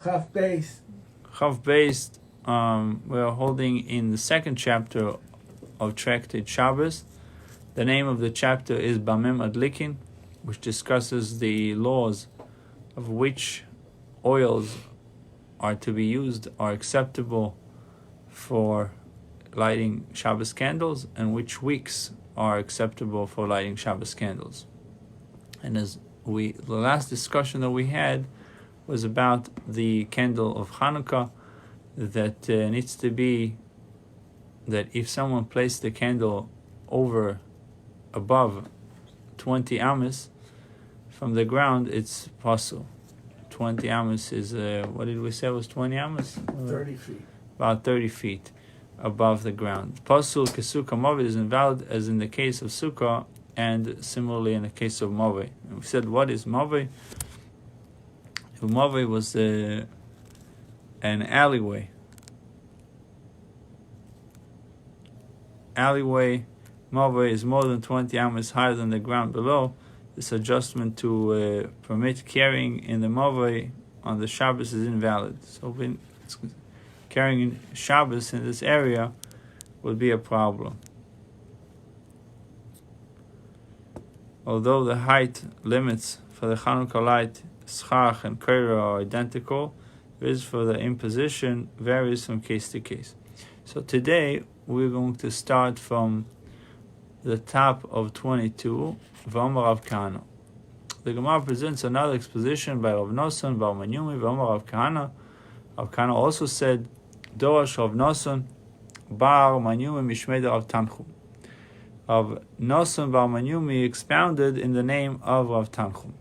Chaf based. Chav based. We are holding in the second chapter of Tractate Shabbos. The name of the chapter is Bamem Adlikin, which discusses the laws of which oils are to be used, are acceptable for lighting Shabbos candles, and which wicks are acceptable for lighting Shabbos candles. And the last discussion that we had was about the candle of Hanukkah, that needs to be that if someone placed the candle above 20 amas from the ground, it's possible. 20 amas is, what did we say was 20 amas? 30 feet. About 30 feet above the ground. Pasul kesuka move is invalid as in the case of sukkah, and similarly in the case of move. We said, what is move? Move was an alleyway. Move is more than 20 amas higher than the ground below. This adjustment to permit carrying in the move on the Shabbos is invalid. So carrying in Shabbos in this area would be a problem. Although the height limits for the Chanukah light, schach and kaira are identical, is for the imposition varies from case to case. So today we're going to start from the top of 22, V'omar Rav Kahana. The Gemara presents another exposition by Rav Nosson, Bar Manyumi, V'omar Rav Kahana. Rav Kahana also said, Dorash Rav Nosson, Bar Manyumi Mishmei Rav Tanchum. Rav Nosson Bar Manyumi expounded in the name of Rav Tanchum.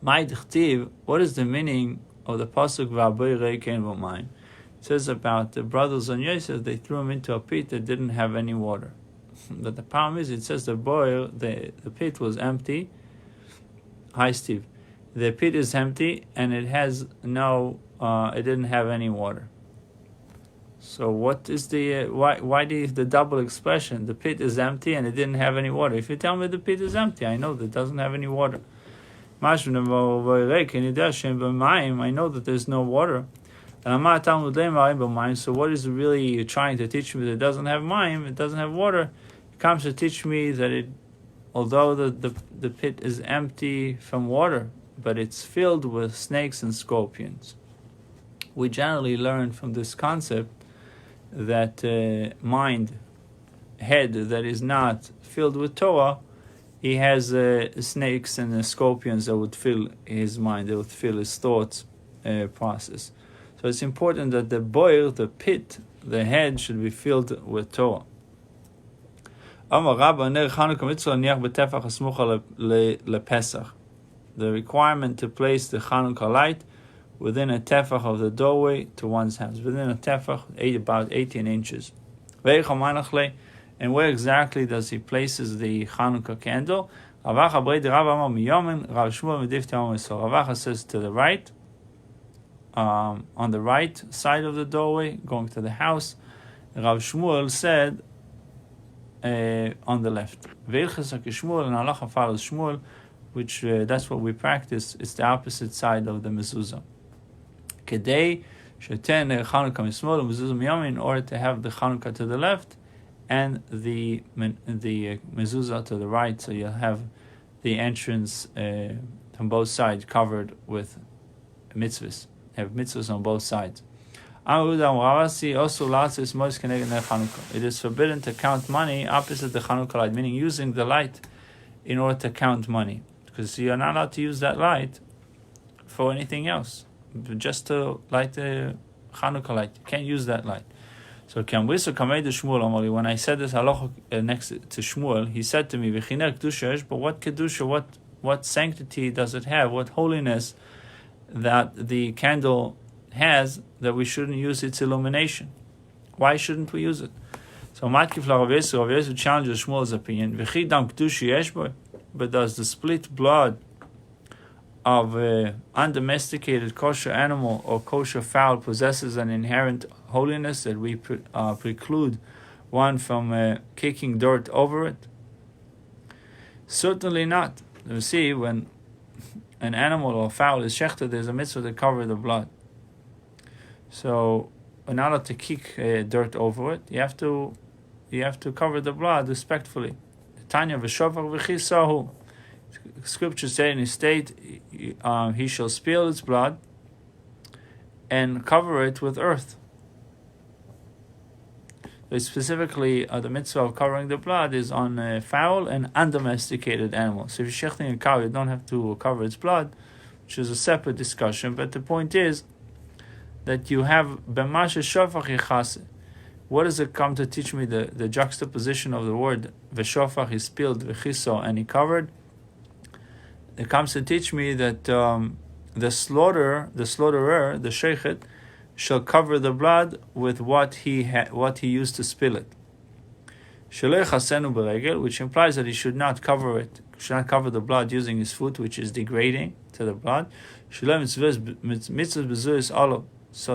Mai Dichtiv, what is the meaning of the pasuk V'abei Reikein V'mayim? It says about the brothers on Yosef, they threw him into a pit that didn't have any water. But the problem is, it says the pit was empty. Hi, Steve. The pit is empty and it has it didn't have any water. So what is why the double expression? The pit is empty and it didn't have any water. If you tell me the pit is empty, I know that it doesn't have any water. I know that there's no water. So what is really trying to teach me that it doesn't have mayim, it doesn't have water? It comes to teach me that although the pit is empty from water, but it's filled with snakes and scorpions. We generally learn from this concept that head that is not filled with Torah, he has snakes and scorpions that would fill his mind, that would fill his thoughts process. So it's important that the pit, the head should be filled with Torah. The requirement to place the Chanukah light within a tefach of the doorway to one's house, within a tefach, about 18 inches. And where exactly does he places the Chanukah candle? Ravacha says to the right, on the right side of the doorway, going to the house. Rav Shmuel said on the left. Shmuel and halacha follows Shmuel, which that's what we practice. It's the opposite side of the mezuzah. Kedei sheten Chanukah mismol mezuzah miyamin, in order to have the Chanukah to the left and the mezuzah to the right, so you'll have the entrance from both sides covered with mitzvahs. Have mitzvahs on both sides. It is forbidden to count money opposite the Chanukah light, meaning using the light in order to count money, because you're not allowed to use that light for anything else, just to light the Chanukah light. You can't use that light. So when I said this halacha next to Shmuel, he said to me, but what kedusha, what sanctity does it have? What holiness that the candle has that we shouldn't use its illumination? Why shouldn't we use it? So Matkif Rav Yosef challenges Shmuel's opinion. But does the split blood of undomesticated kosher animal or kosher fowl possesses an inherent holiness that we preclude one from kicking dirt over it? Certainly not. You see, when an animal or a fowl is shechted, there's a mitzvah to cover the blood. So we're not allowed to kick dirt over it. You have to cover the blood respectfully. Tanya v'shofach v'chisahu. Scripture say in his state, he shall spill its blood and cover it with earth. So specifically, the mitzvah of covering the blood is on fowl and undomesticated animals. So if you're shechting a cow, you don't have to cover its blood, which is a separate discussion. But the point is that you have b'mashe shofach yichase. What does it come to teach me? The juxtaposition of the word v'shofach, he spilled, v'chiso, and he covered. It comes to teach me that the slaughterer, the sheichet, shall cover the blood with what he used to spill it. Which implies that he should not cover it, should not cover the blood using his foot, which is degrading to the blood. So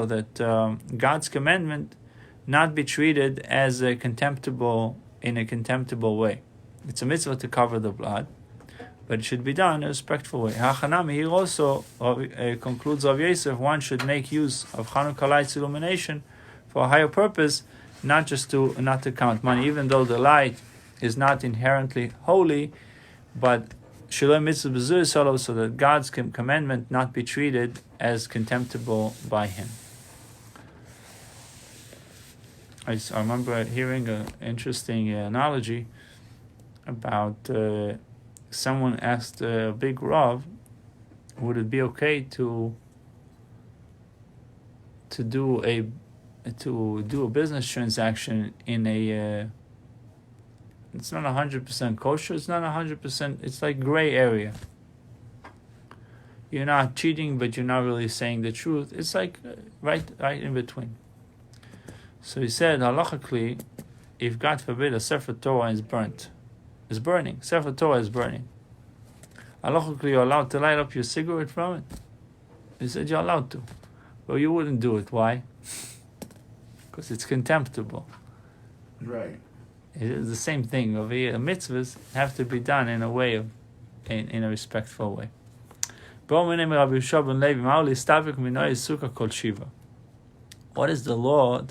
that God's commandment not be treated as in a contemptible way. It's a mitzvah to cover the blood, but it should be done in a respectful way. Hachanami, here also concludes Rav Yosef, one should make use of Chanukah light's illumination for a higher purpose, not to count money, even though the light is not inherently holy, but Shalom mitzvah b'zur solo, so that God's commandment not be treated as contemptible by him. I remember hearing an interesting analogy about someone asked a big Rav, would it be okay to do a business transaction in a it's not 100% kosher, it's not 100%, it's like gray area. You're not cheating, but you're not really saying the truth. It's like right in between. So he said, halachically, if God forbid a Sefer Torah is burning, Sefer Torah is burning, halachically you're allowed to light up your cigarette from it? He said you're allowed to. Well, you wouldn't do it. Why? Because it's contemptible. Right. It is the same thing. Over here, mitzvahs have to be done in a way in a respectful way. What is the law?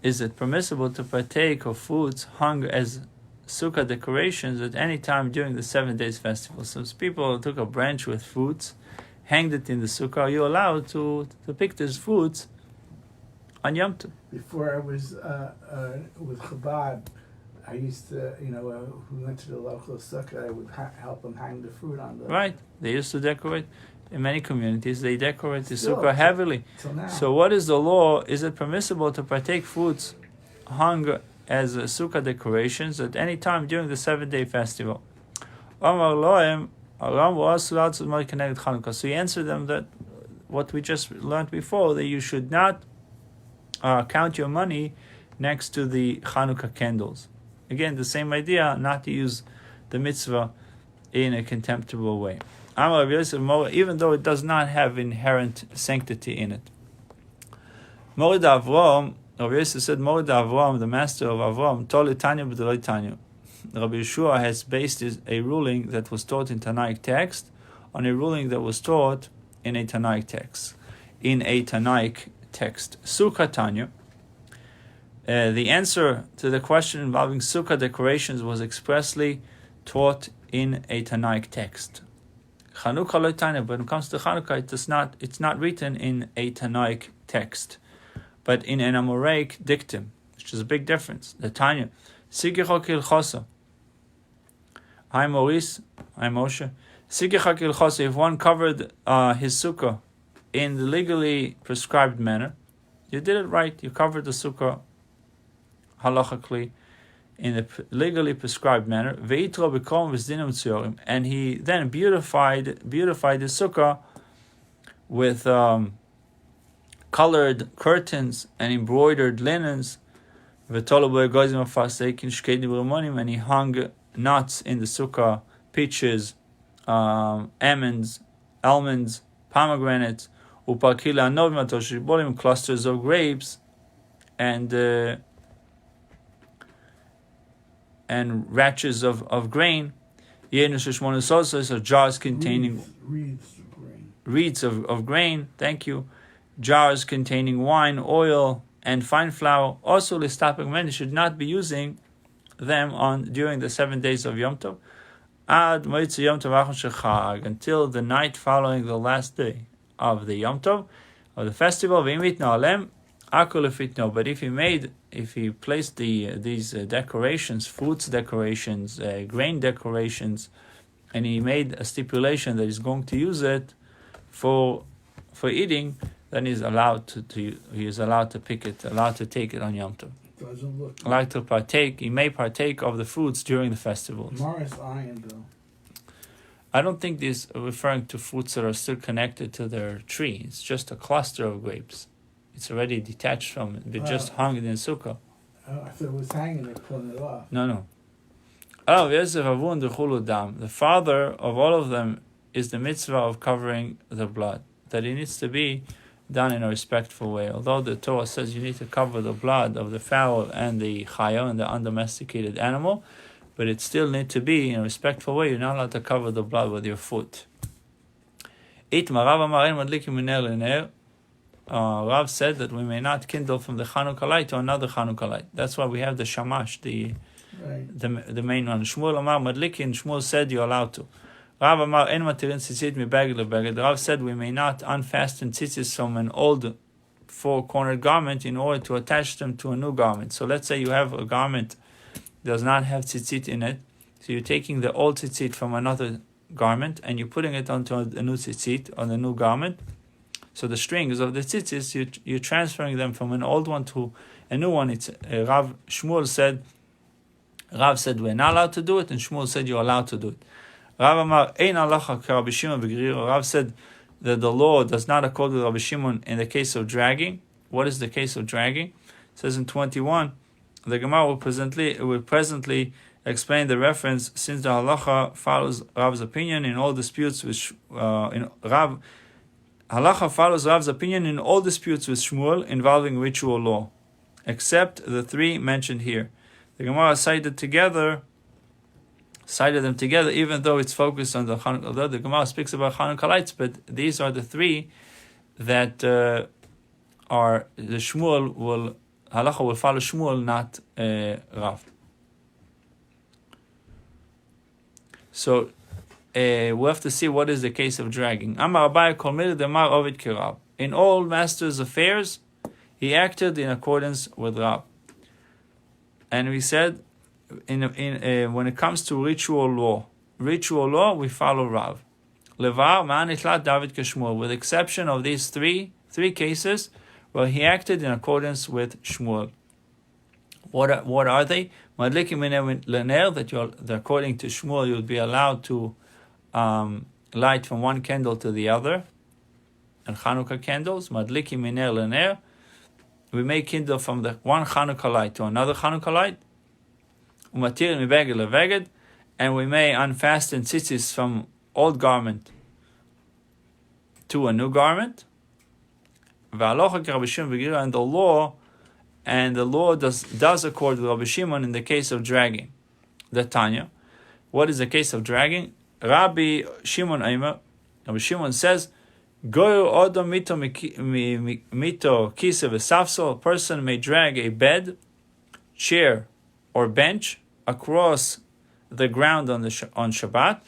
Is it permissible to partake of foods hung as sukkah decorations at any time during the 7 days festival? So people took a branch with fruits, hanged it in the sukkah. Are you allowed to pick these fruits on Yom Tov? Before I was with Chabad, I used to, we went to the local sukkah, I would help them hang the fruit on the... Right. They used to decorate. In many communities, they decorate the sukkah heavily. Till now. So what is the law? Is it permissible to partake foods hung as sukkah decorations at any time during the 7-day festival? So he answered them that what we just learned before, that you should not count your money next to the Chanukah candles. Again, the same idea, not to use the mitzvah in a contemptible way. Even though it does not have inherent sanctity in it. Morid Avram, Rabbi Yosef said, Morid Avram, the master of Avram, Toli Tanya b'Deloi Tanya. Rabbi Yeshua has based a ruling that was taught in Tanaic text on a ruling that was taught in a Tanaic text. Sukkah Tanya. The answer to the question involving sukkah decorations was expressly taught in a Tanaic text. Chanukah lo Tanya, but when it comes to Chanukah, it's not written in a Tanaic text, but in an Amoraic dictum, which is a big difference. The Tanya, Sigecha kilchosa. Hi Maurice, hi Moshe. Sigecha kilchosa. If one covered his sukkah in the legally prescribed manner, you did it right. You covered the sukkah halachically in the legally prescribed manner. And he then beautified the sukkah with colored curtains and embroidered linens. And he hung nuts in the sukkah, peaches, almonds, pomegranates, clusters of grapes, and ratchets of grain. So jars containing reeds of grain. Thank you. Jars containing wine, oil, and fine flour. Also, listapik men should not be using them during the 7 days of Yom Tov. Ad moitzi Yom Tov achon shechag, until the night following the last day of the Yom Tov of the festival. V'imit na'alem akol lefitno. But if he placed these decorations, fruits decorations, grain decorations, and he made a stipulation that he's going to use it for eating, then he's allowed to pick it, allowed to take it on Yom Tov. Doesn't look. Allowed to partake. He may partake of the fruits during the festivals. Morris iron though. I don't think this is referring to fruits that are still connected to their tree. It's just a cluster of grapes. It's already detached from it. They just hung it in sukkah. Oh, I thought it was hanging. They're pulling it off. No. The father of all of them is the mitzvah of covering the blood. That it needs to be done in a respectful way. Although the Torah says you need to cover the blood of the fowl and the chaya and the undomesticated animal, but it still needs to be in a respectful way. You're not allowed to cover the blood with your foot. Rav said that we may not kindle from the Chanukah light to another Chanukah light. That's why we have the shamash, the main one. Shmuel Amar Madlikin, Shmuel said you're allowed to. Rav Amar En Matirin Tzitzit Mi Beged LeBeged. Rav said we may not unfasten tzitzis from an old four-cornered garment in order to attach them to a new garment. So let's say you have a garment that does not have tzitzit in it. So you're taking the old tzitzit from another garment and you're putting it onto a new tzitzit on the new garment. So the strings of the tzitzis, you're transferring them from an old one to a new one. It's Rav said we're not allowed to do it, and Shmuel said you're allowed to do it. Rav said that the law does not accord with Rabbi Shimon in the case of dragging. What is the case of dragging? It says in 21, the Gemara will presently explain the reference, since the halacha follows Rav's opinion in all disputes with Halacha follows Rav's opinion in all disputes with Shmuel involving ritual law, except the three mentioned here. The Gemara cited them together, even though it's focused on the Chanukah. Although the Gemara speaks about Chanukah lights, but these are the three that are the Halacha will follow Shmuel, not Rav. So we have to see what is the case of dragging. In all master's affairs, he acted in accordance with Rab. And we said, when it comes to ritual law, we follow Rav. Levar ma'anitlat David k'Shmuel, with exception of these three cases where he acted in accordance with Shmuel. What are they? Madlikim lener, that according to Shmuel you would be allowed to light from one candle to the other, and Chanukah candles. Madlikim miner lener, we may kindle from the one Chanukah light to another Chanukah light. Umatir mi beged leveged, and we may unfasten tzitzis from old garment to a new garment. V'alocha Rabbi Shimon v'gira, and the law does accord with Rabbi Shimon in the case of dragging. The Tanya, what is the case of dragging? Rabbi Shimon says, Goyo odom mito kisa v'safsol, a person may drag a bed, chair, or bench across the ground on Shabbat,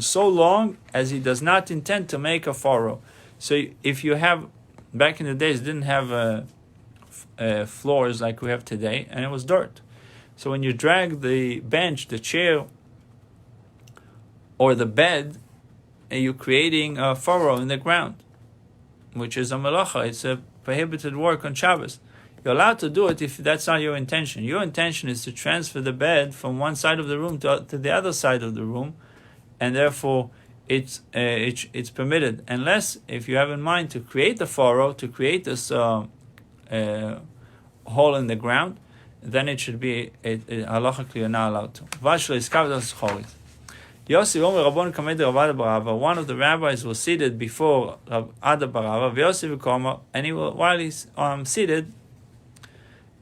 so long as he does not intend to make a furrow. So if you have, back in the days, didn't have floors like we have today, and it was dirt. So when you drag the bench, the chair, or the bed, you're creating a furrow in the ground, which is a melacha. It's a prohibited work on Shabbos. You're allowed to do it if that's not your intention. Your intention is to transfer the bed from one side of the room to the other side of the room, and therefore it's permitted. Unless if you have in mind to create the furrow, to create this hole in the ground, then it should be halachically you're not allowed to. One of the rabbis was seated before Ada Barava, and while he's seated,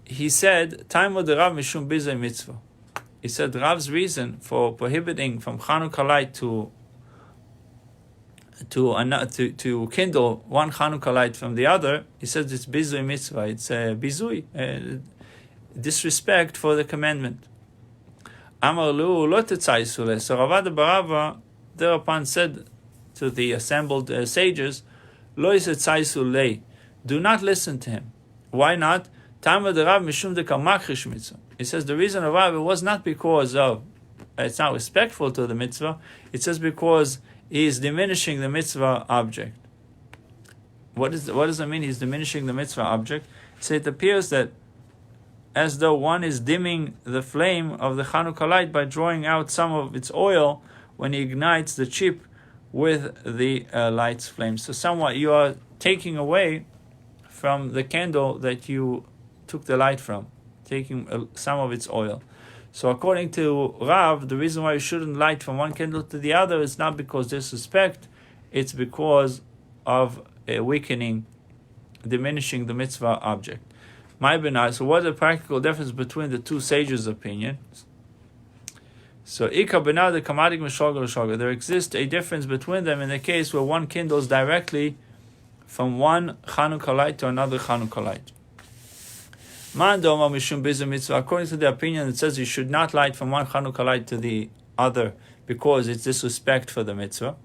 he said, "Time of the Rav Mishum Bizay Mitzvah." he said Rav's reason for prohibiting from Chanukah light to kindle one Chanukah light from the other, he says it's bizui mitzvah. It's bizui, disrespect for the commandment. Amar lu lo tetzaisu le. So Ravad Barava thereupon said to the assembled sages, lo tetzaisu le, do not listen to him. Why not? Tama de Rav mishum de kalmakrish mitzvah. He says the reason of Rav, it was not because of it's not respectful to the mitzvah. It says because he is diminishing the mitzvah object. What does that mean? He's diminishing the mitzvah object. So it appears that as though one is dimming the flame of the Chanukah light by drawing out some of its oil when he ignites the chip with the light's flame. So somewhat you are taking away from the candle that you took the light from, taking some of its oil. So according to Rav, the reason why you shouldn't light from one candle to the other is not because disrespect, it's because of weakening, diminishing the mitzvah object. My benai. So what's the practical difference between the two sages' opinions? So Ika benai the kamadik mishogel shogel. There exists a difference between them in the case where one kindles directly from one Chanukah light to another Chanukah light. According to the opinion that says you should not light from one Chanukah light to the other because it's disrespect for the mitzvah.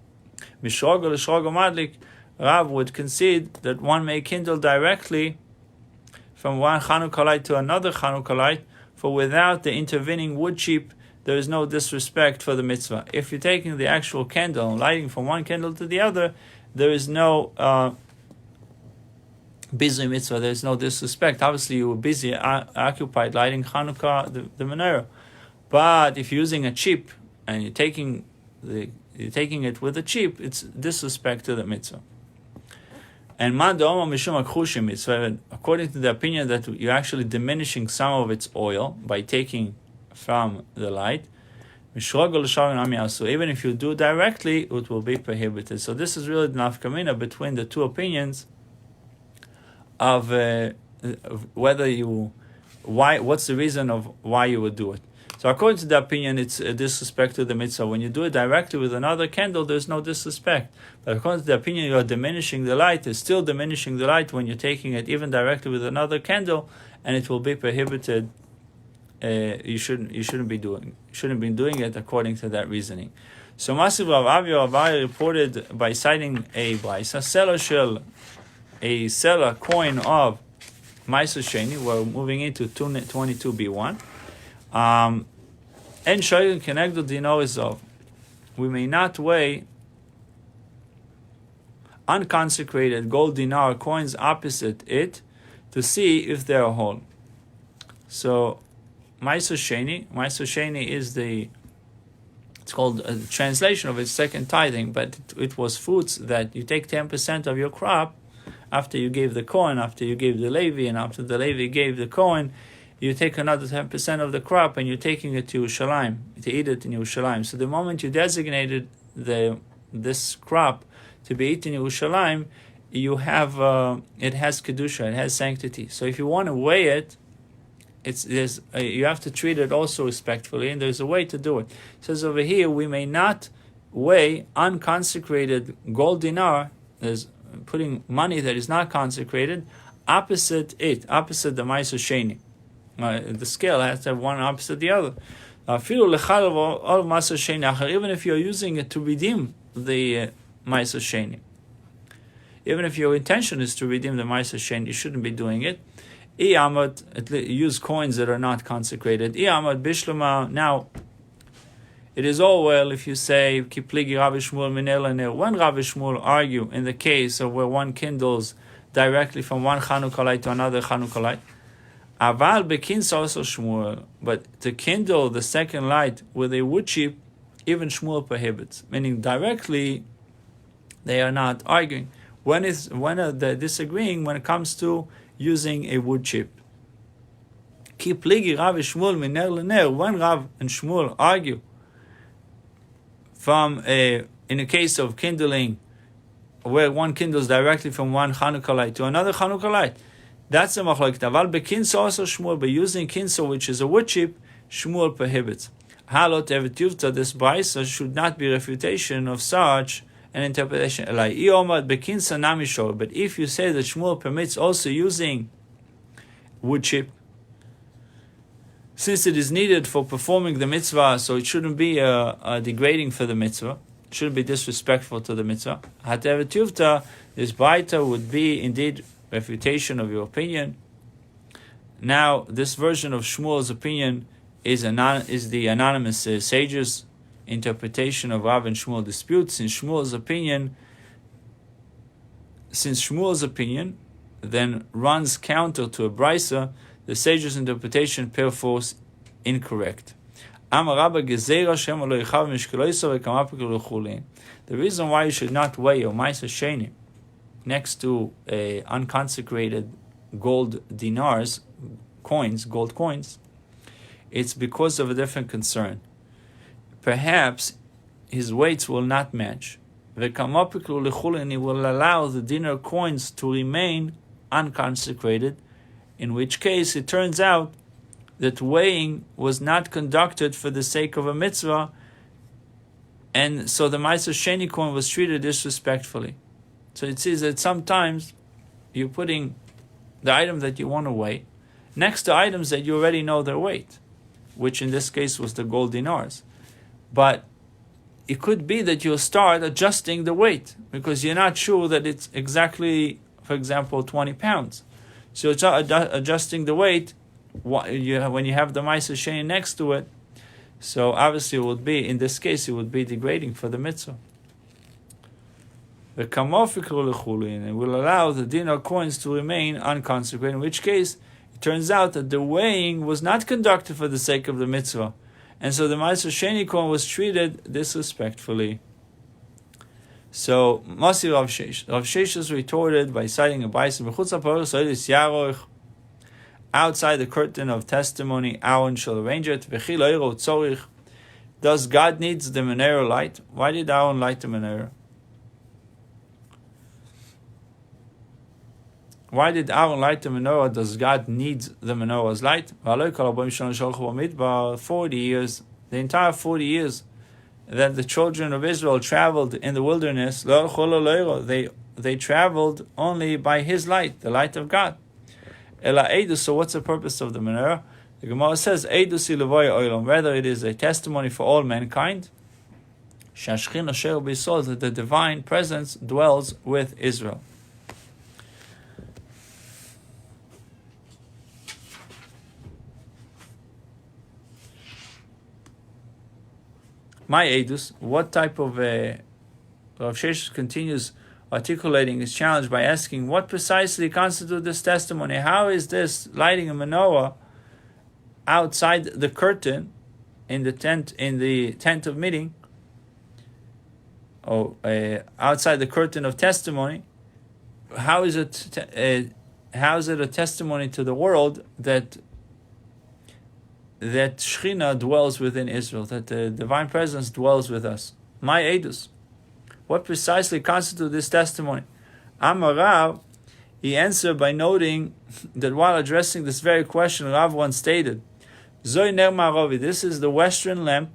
Rav would concede that one may kindle directly from one Chanukah light to another Chanukah light, for without the intervening wood chip, there is no disrespect for the mitzvah. If you're taking the actual candle and lighting from one candle to the other, there is no busy mitzvah, there is no disrespect. Obviously, you were busy, occupied lighting Hanukkah, the menorah. But if you're using a chip and you're taking it with a chip, it's disrespect to the mitzvah. And according to the opinion that you're actually diminishing some of its oil by taking from the light, so even if you do directly, it will be prohibited. So this is really the nafkamina between the two opinions of what's the reason of why you would do it. So according to the opinion, it's a disrespect to the mitzvah. When you do it directly with another candle, there's no disrespect. But according to the opinion, you are diminishing the light. It's still diminishing the light when you're taking it even directly with another candle, and it will be prohibited. You shouldn't be doing it according to that reasoning. So Masiv Rav Avi reported by citing a brisa, a seller coin of Ma'aser Sheni. We're moving into 22b1. And Shoyin Kenegdo Dino Izov. We may not weigh unconsecrated gold dinar coins opposite it to see if they are whole. So Ma'aser Sheni is it's called a translation of its second tithing, but it was fruits that you take 10% of your crop after you gave the coin, after you gave the Levi, and after the Levi gave the coin, you take another 10% of the crop and you're taking it to Yerushalayim, to eat it in Yerushalayim. So the moment you designated this crop to be eaten in Yerushalayim, you have it has kedusha, it has sanctity. So if you want to weigh it, you have to treat it also respectfully, and there's a way to do it. It says over here, we may not weigh unconsecrated gold dinar, there's putting money that is not consecrated, opposite the Ma'aser Sheni. The scale has to have one opposite the other. Even if you're using it to redeem the Ma'aser Sheni. Even if your intention is to redeem the Ma'aser Sheni, you shouldn't be doing it. Use coins that are not consecrated. Now, it is all well if you say, when Rabbi Shmuel argue in the case of where one kindles directly from one Chanukah light to another Chanukah light, but to kindle the second light with a wood chip, even Shmuel prohibits. Meaning directly, they are not arguing. When are they disagreeing? When it comes to using a wood chip. When Rav and Shmuel argue in a case of kindling, where one kindles directly from one Chanukah light to another Chanukah light, that's a machlokes. Aval bekinso also Shmuel, by using kinso, which is a wood chip, Shmuel prohibits. Halot evet yuvta, this brisa should not be refutation of such an interpretation. But if you say that Shmuel permits also using wood chip, since it is needed for performing the mitzvah, so it shouldn't be degrading for the mitzvah, it shouldn't be disrespectful to the mitzvah. Hatevet yuvta, this baita would be indeed refutation of your opinion. Now, this version of Shmuel's opinion is the anonymous sages' interpretation of Rav and Shmuel dispute. Since Shmuel's opinion then runs counter to a brisa, the sages' interpretation perforce incorrect. The reason why you should not weigh your Maisa Sheni next to unconsecrated gold dinars, gold coins, it's because of a different concern. Perhaps his weights will not match. He will allow the dinar coins to remain unconsecrated, in which case it turns out that weighing was not conducted for the sake of a mitzvah, and so the Ma'aser Sheni coin was treated disrespectfully. So it says that sometimes you're putting the item that you want to weigh next to items that you already know their weight, which in this case was the gold dinars. But it could be that you'll start adjusting the weight because you're not sure that it's exactly, for example, 20 pounds. So you're adjusting the weight when you have the Ma'aser Sheni next to it. So obviously it would be, in this case, it would be degrading for the mitzvah. The and it will allow the dinar coins to remain unconsecrated, in which case it turns out that the weighing was not conducted for the sake of the mitzvah, and so the Ma'aser Sheni coin was treated disrespectfully. So Masi Rav Sheish is retorted by citing a bison outside the curtain of testimony. Aaron shall arrange it. Does God needs the menorah light? Why did Aaron light the menorah? Why did Aaron light the menorah? Does God need the menorah's light? 40 years, the entire 40 years that the children of Israel traveled in the wilderness, they traveled only by His light, the light of God. So what's the purpose of the menorah? The Gemara says, whether it is a testimony for all mankind, that the divine presence dwells with Israel. My Edus, what type of Rav Sheish continues articulating his challenge by asking, what precisely constitutes this testimony? How is this lighting a menorah outside the curtain in the tent of meeting, or outside the curtain of testimony? How is it a testimony to the world that Shechina dwells within Israel, that the divine presence dwells with us? My Edus. What precisely constitutes this testimony? Amar Rav, he answered by noting that while addressing this very question, Rav once stated, Zoi ner ma'aravi, this is the western lamp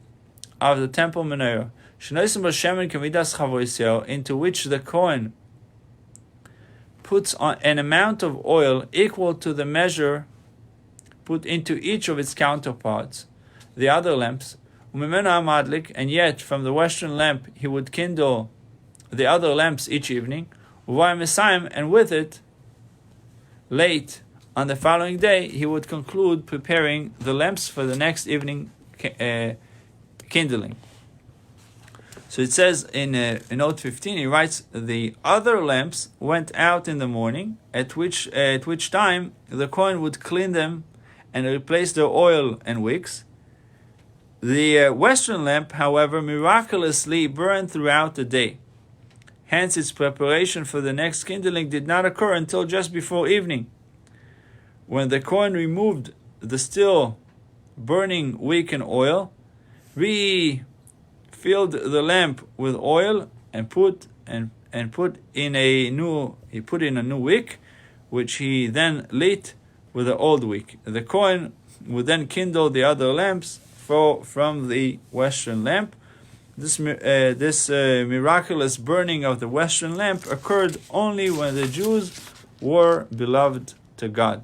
of the temple menorah, into which the Kohen puts on an amount of oil equal to the measure put into each of its counterparts, the other lamps, and yet from the western lamp he would kindle the other lamps each evening, and with it, late on the following day, he would conclude preparing the lamps for the next evening kindling. So it says in note 15, he writes, the other lamps went out in the morning, at which time the Kohen would clean them and replace their oil and wicks. The western lamp, however, miraculously burned throughout the day. Hence, its preparation for the next kindling did not occur until just before evening, when the Kohen removed the still burning wick and oil, refilled the lamp with oil, and put in a new wick, which he then lit with the old wick. The Kohen would then kindle the other lamps from the western lamp. This miraculous burning of the western lamp occurred only when the Jews were beloved to God.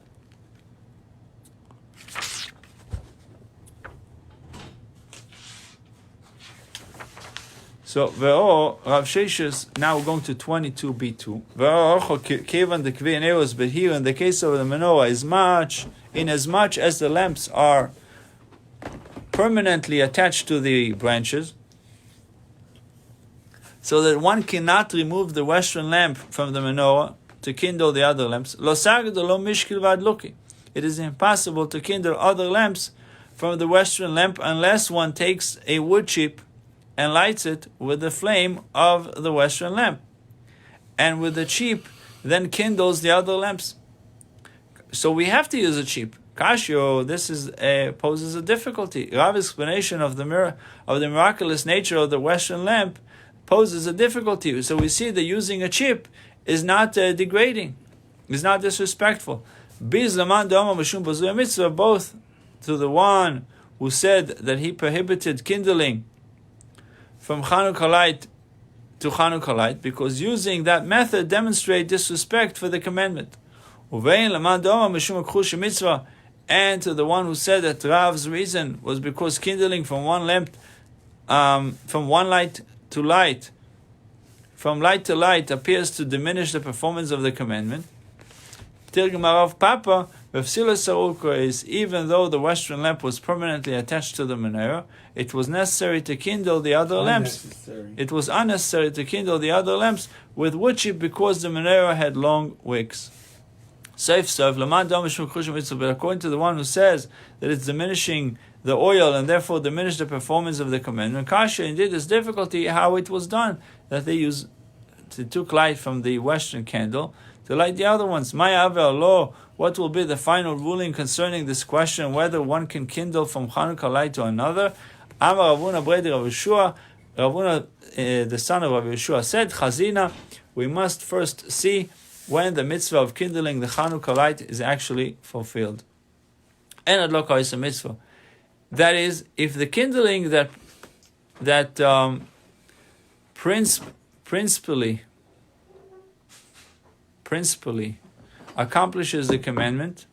So, Ve'o, Rav Sheshes, now we're going to 22b2. Ve'o, Kevan the Kvi Neos, but here in the case of the menorah, inasmuch as the lamps are permanently attached to the branches, so that one cannot remove the western lamp from the menorah to kindle the other lamps. It is impossible to kindle other lamps from the western lamp unless one takes a wood chip and lights it with the flame of the western lamp, and with the chip then kindles the other lamps. So we have to use a chip. Kashio, this poses a difficulty. Rav's explanation of the miraculous nature of the western lamp poses a difficulty. So we see that using a chip is not degrading, is not disrespectful. Both to the one who said that he prohibited kindling from Chanukah light to Chanukah light, because using that method demonstrates disrespect for the commandment. And to the one who said that Rav's reason was because kindling from one lamp, from one light to light, from light to light, appears to diminish the performance of the commandment. Tirgum Papa, is even though the western lamp was permanently attached to the menorah, it was necessary to kindle the other lamps. It was unnecessary to kindle the other lamps with wood chip because the menorah had long wicks. But according to the one who says that it's diminishing the oil and therefore diminish the performance of the commandment, Kasha, indeed, there's difficulty how it was done, that they took light from the western candle to light the other ones. Maya law. What will be the final ruling concerning this question, whether one can kindle from Chanukah light to another? Amar Ravuna Bredi Rav Yeshua, Ravuna, the son of Rav Yeshua, said, Chazina, we must first see when the mitzvah of kindling the Chanukah light is actually fulfilled. And adloka is a mitzvah. That is, if the kindling that principally accomplishes the commandment,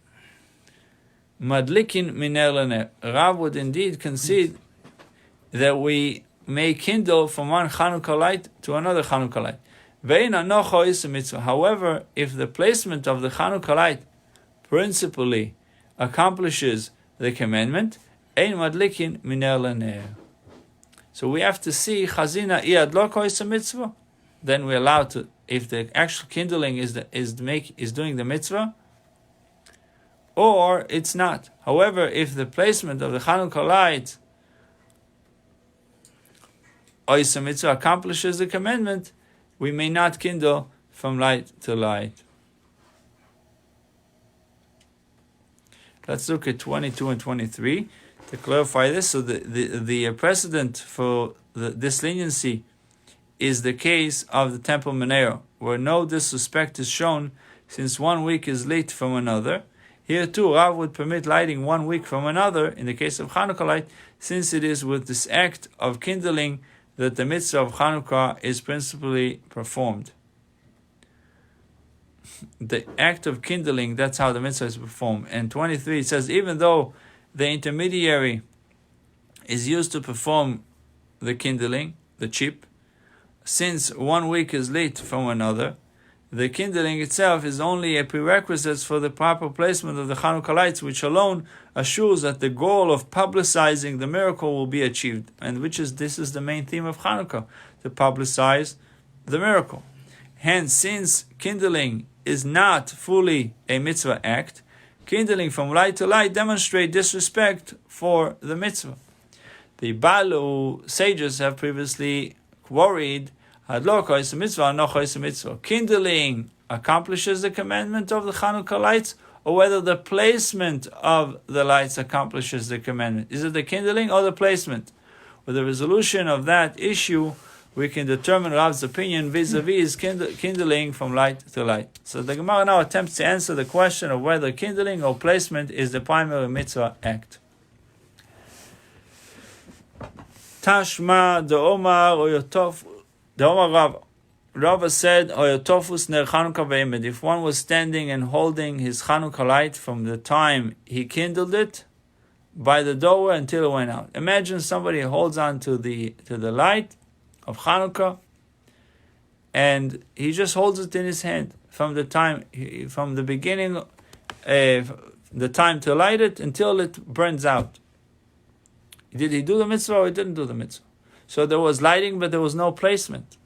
madlikin miner lener. Rav would indeed concede that we may kindle from one Chanukah light to another Chanukah light. However, if the placement of the Chanukah light principally accomplishes the commandment, ein madlikin miner lener. So we have to see chazina iadloko is a mitzvah. Then we're allowed to, if the actual kindling is doing the mitzvah, or it's not. However, if the placement of the Chanukah light or is a mitzvah accomplishes the commandment, we may not kindle from light to light. Let's look at 22 and 23 to clarify this. So the precedent for this leniency is the case of the temple menorah, where no disrespect is shown since 1 week is late from another. Here too, Rav would permit lighting 1 week from another in the case of Chanukah light, since it is with this act of kindling that the mitzvah of Chanukah is principally performed. The act of kindling, that's how the mitzvah is performed. And 23, it says, even though the intermediary is used to perform the kindling, the chip, since 1 week is late from another, the kindling itself is only a prerequisite for the proper placement of the Chanukah lights, which alone assures that the goal of publicizing the miracle will be achieved, and this is the main theme of Chanukah, to publicize the miracle. Hence, since kindling is not fully a mitzvah act, kindling from light to light demonstrates disrespect for the mitzvah. The Balu sages have previously worried, Hadloka is a mitzvah, Anocha is a mitzvah. Kindling accomplishes the commandment of the Chanukah lights, or whether the placement of the lights accomplishes the commandment. Is it the kindling or the placement? With the resolution of that issue we can determine Rav's opinion vis-a-vis kindling from light to light. So the Gemara now attempts to answer the question of whether kindling or placement is the primary mitzvah act. Tashma de Omar Oyotof de Omar Rav. Rava said, Oyotofus ner Chanukah ve'emed. If one was standing and holding his Chanukah light from the time he kindled it by the doorway until it went out. Imagine somebody holds on to the light of Chanukah, and he just holds it in his hand from the beginning, the time to light it until it burns out. Did he do the mitzvah or he didn't do the mitzvah? So there was lighting, but there was no placement.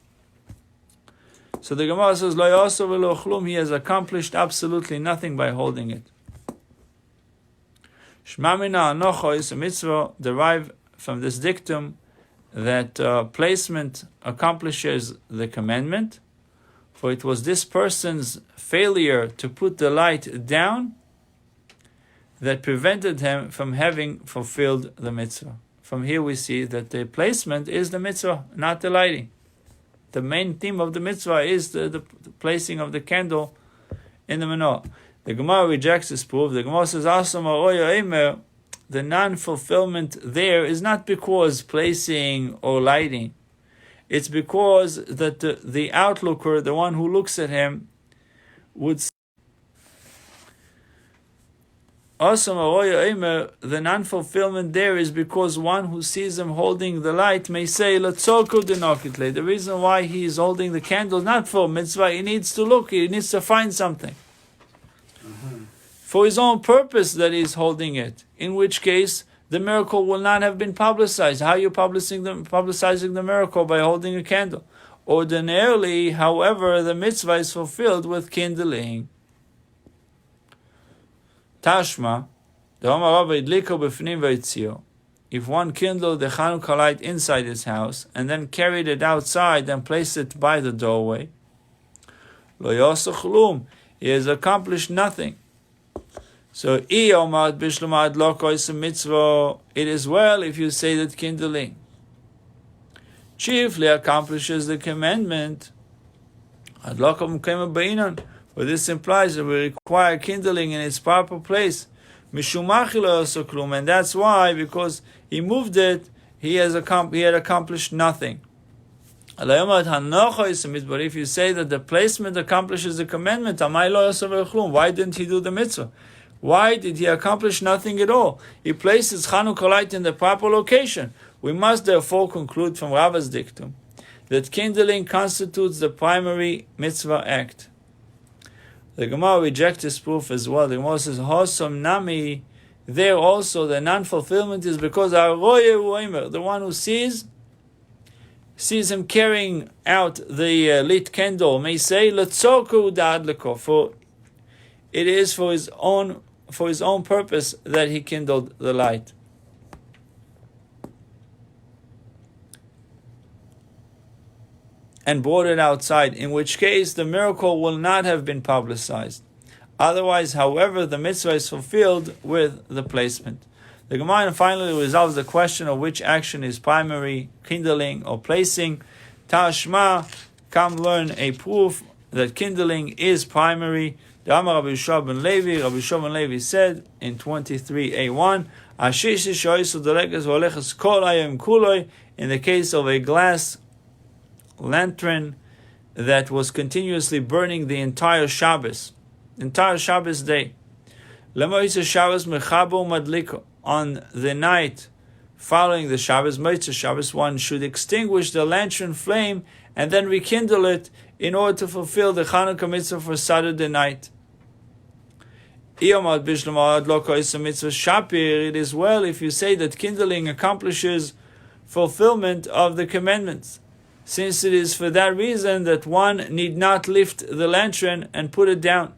So the Gemara says, Lo yaso v'lo chlum, he has accomplished absolutely nothing by holding it. Shma mina anocha is a mitzvah, derived from this dictum that placement accomplishes the commandment, for it was this person's failure to put the light down that prevented him from having fulfilled the mitzvah. From here we see that the placement is the mitzvah, not the lighting. The main theme of the mitzvah is the placing of the candle in the menorah. The Gemara rejects this proof. The Gemara says, the non-fulfillment there is not because placing or lighting. It's because that the outlooker, the one who looks at him, would say, the non-fulfillment there is because one who sees him holding the light may say, the reason why he is holding the candle is not for mitzvah, he needs to look, he needs to find something. For his own purpose that he is holding it, in which case the miracle will not have been publicized. How are you publicizing the miracle? By holding a candle. Ordinarily, however, the mitzvah is fulfilled with kindling. Tashma, if one kindled the Chanukah light inside his house and then carried it outside and placed it by the doorway, lo yaseh chlum, he has accomplished nothing. So, it is well if you say that kindling chiefly accomplishes the commandment. For this implies that we require kindling in its proper place. And that's why, because he moved it, he had accomplished nothing. But if you say that the placement accomplishes the commandment, why didn't he do the mitzvah? Why did he accomplish nothing at all? He placed his Chanukah light in the proper location. We must therefore conclude from Rava's dictum that kindling constitutes the primary mitzvah act. The Gemara rejects this proof as well. The Gemara says, Hosom nami, there also the non-fulfillment is because the one who sees him carrying out the lit candle may say, for it is for his own purpose that he kindled the light. And brought it outside, in which case the miracle will not have been publicized. Otherwise, however, the mitzvah is fulfilled with the placement. The Gemara finally resolves the question of which action is primary, kindling or placing. Tashma, come learn a proof that kindling is primary. The Amar Rabbi Yishua ben Levi said in 23a1, in the case of a glass lantern that was continuously burning the entire Shabbos day. On the night following the Shabbos, Motzei Shabbos, one should extinguish the lantern flame and then rekindle it in order to fulfill the Chanukah mitzvah for Saturday night. It is well if you say that kindling accomplishes fulfillment of the commandments, since it is for that reason that one need not lift the lantern and put it down.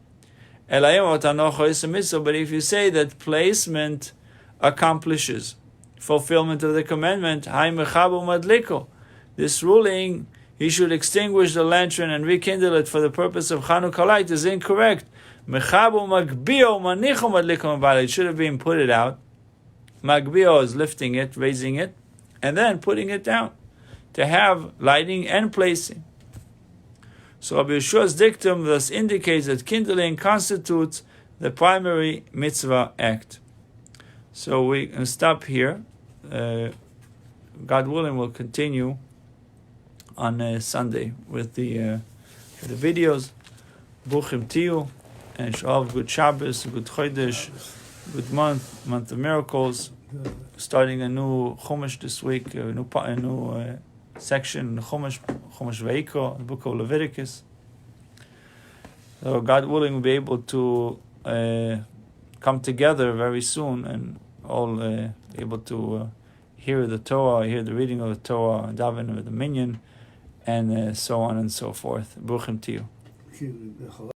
But if you say that placement accomplishes fulfillment of the commandment, this ruling, he should extinguish the lantern and rekindle it for the purpose of Chanukah light, is incorrect. It should have been put it out. Magbio is lifting it, raising it, and then putting it down. to have lighting and placing. So Rabbi Yeshua's dictum thus indicates that kindling constitutes the primary mitzvah act. So we can stop here. God willing, we'll continue on Sunday with the videos. Buchim Tiyu, and Shalom, good Shabbos, good Chodesh, good month of miracles. Starting a new Chumash this week, a new section, Chumash Veiko, the book of Leviticus. So God willing, we'll be able to come together very soon and all able to hear the Torah, hear the reading of the Torah, daven with the minyan, and so on and so forth. Bruchim Tiyu.